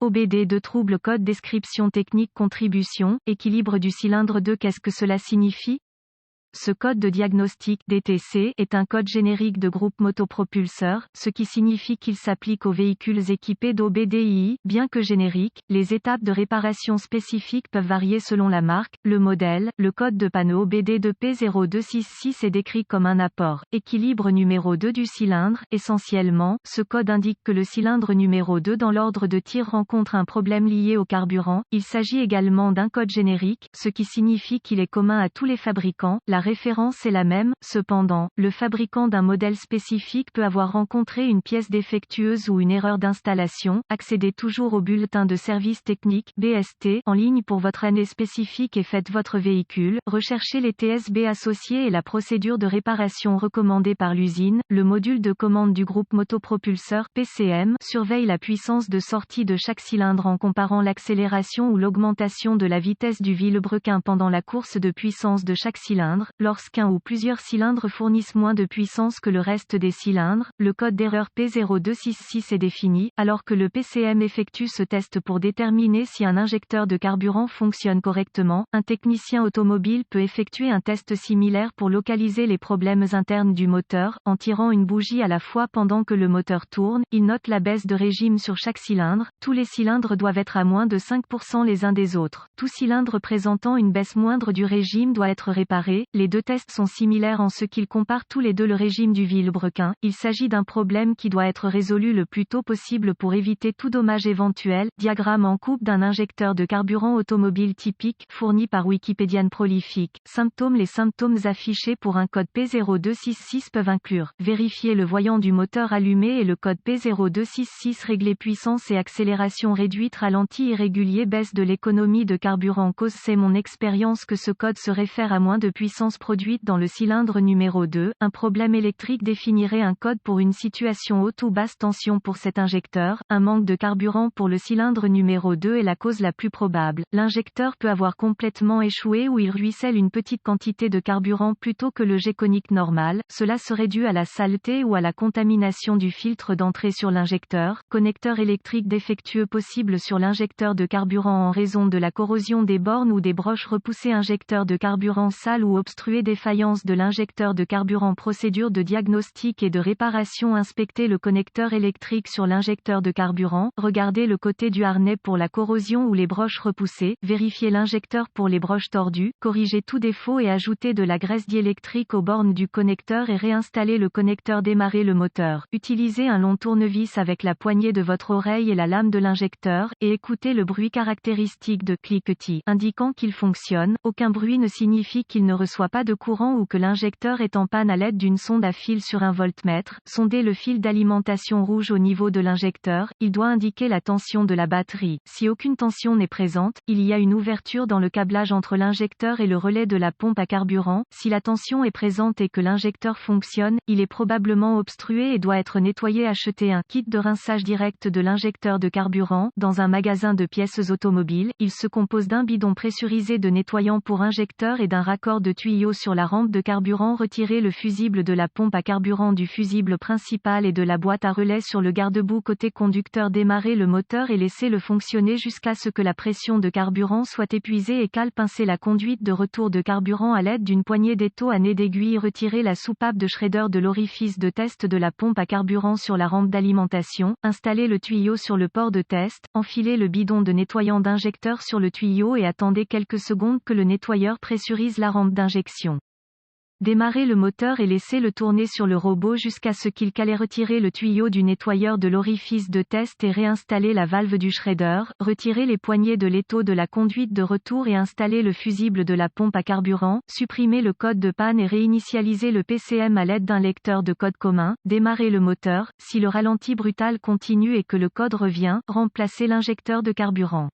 OBD 2 trouble code description technique contribution, équilibre du cylindre 2. Qu'est-ce que cela signifie? Ce code de diagnostic DTC est un code générique de groupe motopropulseur, ce qui signifie qu'il s'applique aux véhicules équipés d'OBDII. Bien que générique, les étapes de réparation spécifiques peuvent varier selon la marque, le modèle. Le code de panneau OBD2P0266 est décrit comme un apport équilibre numéro 2 du cylindre. Essentiellement, ce code indique que le cylindre numéro 2 dans l'ordre de tir rencontre un problème lié au carburant. Il s'agit également d'un code générique, ce qui signifie qu'il est commun à tous les fabricants. La référence est la même, cependant, le fabricant d'un modèle spécifique peut avoir rencontré une pièce défectueuse ou une erreur d'installation. Accédez toujours au bulletin de service technique (BST) en ligne pour votre année spécifique et faites votre véhicule. Recherchez les TSB associés et la procédure de réparation recommandée par l'usine. Le module de commande du groupe motopropulseur (PCM) surveille la puissance de sortie de chaque cylindre en comparant l'accélération ou l'augmentation de la vitesse du vilebrequin pendant la course de puissance de chaque cylindre. Lorsqu'un ou plusieurs cylindres fournissent moins de puissance que le reste des cylindres, le code d'erreur P0266 est défini, alors que le PCM effectue ce test pour déterminer si un injecteur de carburant fonctionne correctement. Un technicien automobile peut effectuer un test similaire pour localiser les problèmes internes du moteur, en tirant une bougie à la fois pendant que le moteur tourne. Il note la baisse de régime sur chaque cylindre. Tous les cylindres doivent être à moins de 5% les uns des autres. Tout cylindre présentant une baisse moindre du régime doit être réparé. Les deux tests sont similaires en ce qu'ils comparent tous les deux le régime du vilebrequin. Il s'agit d'un problème qui doit être résolu le plus tôt possible pour éviter tout dommage éventuel. Diagramme en coupe d'un injecteur de carburant automobile typique, fourni par Wikipédian Prolifique. Symptômes. Les symptômes affichés pour un code P0266 peuvent inclure: vérifier le voyant du moteur allumé et le code P0266 régler puissance et accélération réduite, ralenti irrégulier, baisse de l'économie de carburant. Cause. C'est mon expérience que ce code se réfère à moins de puissance produite dans le cylindre numéro 2. Un problème électrique définirait un code pour une situation haute ou basse tension pour cet injecteur. Un manque de carburant pour le cylindre numéro 2 est la cause la plus probable. L'injecteur peut avoir complètement échoué ou il ruisselle une petite quantité de carburant plutôt que le jet conique normal. Cela serait dû à la saleté ou à la contamination du filtre d'entrée sur l'injecteur. Connecteur électrique défectueux possible sur l'injecteur de carburant en raison de la corrosion des bornes ou des broches repoussées. Injecteur de carburant sale ou obstrué. Défaillance de l'injecteur de carburant. Procédure de diagnostic et de réparation. Inspectez le connecteur électrique sur l'injecteur de carburant. Regardez le côté du harnais pour la corrosion ou les broches repoussées. Vérifiez l'injecteur pour les broches tordues. Corrigez tout défaut et ajoutez de la graisse diélectrique aux bornes du connecteur et réinstallez le connecteur. Démarrez le moteur. Utilisez un long tournevis avec la poignée de votre oreille et la lame de l'injecteur, et écoutez le bruit caractéristique de cliquetis indiquant qu'il fonctionne. Aucun bruit ne signifie qu'il ne reçoit pas de courant ou que l'injecteur est en panne. À l'aide d'une sonde à fil sur un voltmètre, sondez le fil d'alimentation rouge au niveau de l'injecteur. Il doit indiquer la tension de la batterie. Si aucune tension n'est présente, il y a une ouverture dans le câblage entre l'injecteur et le relais de la pompe à carburant. Si la tension est présente et que l'injecteur fonctionne, il est probablement obstrué et doit être nettoyé. Achetez un kit de rinçage direct de l'injecteur de carburant dans un magasin de pièces automobiles. Il se compose d'un bidon pressurisé de nettoyant pour injecteur et d'un raccord de tuyaux sur la rampe de carburant. Retirez le fusible de la pompe à carburant du fusible principal et de la boîte à relais sur le garde-boue côté conducteur. Démarrez le moteur et laissez-le fonctionner jusqu'à ce que la pression de carburant soit épuisée et cale. Pincez la conduite de retour de carburant à l'aide d'une poignée d'étau à nez d'aiguille. Retirez la soupape de shredder de l'orifice de test de la pompe à carburant sur la rampe d'alimentation. Installez le tuyau sur le port de test. Enfilez le bidon de nettoyant d'injecteur sur le tuyau et attendez quelques secondes que le nettoyeur pressurise la rampe d'injection. Démarrez le moteur et laissez-le tourner sur le robot jusqu'à ce qu'il cale. Retirez le tuyau du nettoyeur de l'orifice de test et réinstallez la valve du shredder. Retirez les poignées de l'étau de la conduite de retour et installez le fusible de la pompe à carburant. Supprimez le code de panne et réinitialisez le PCM à l'aide d'un lecteur de code commun. Démarrez le moteur. Si le ralenti brutal continue et que le code revient, remplacez l'injecteur de carburant.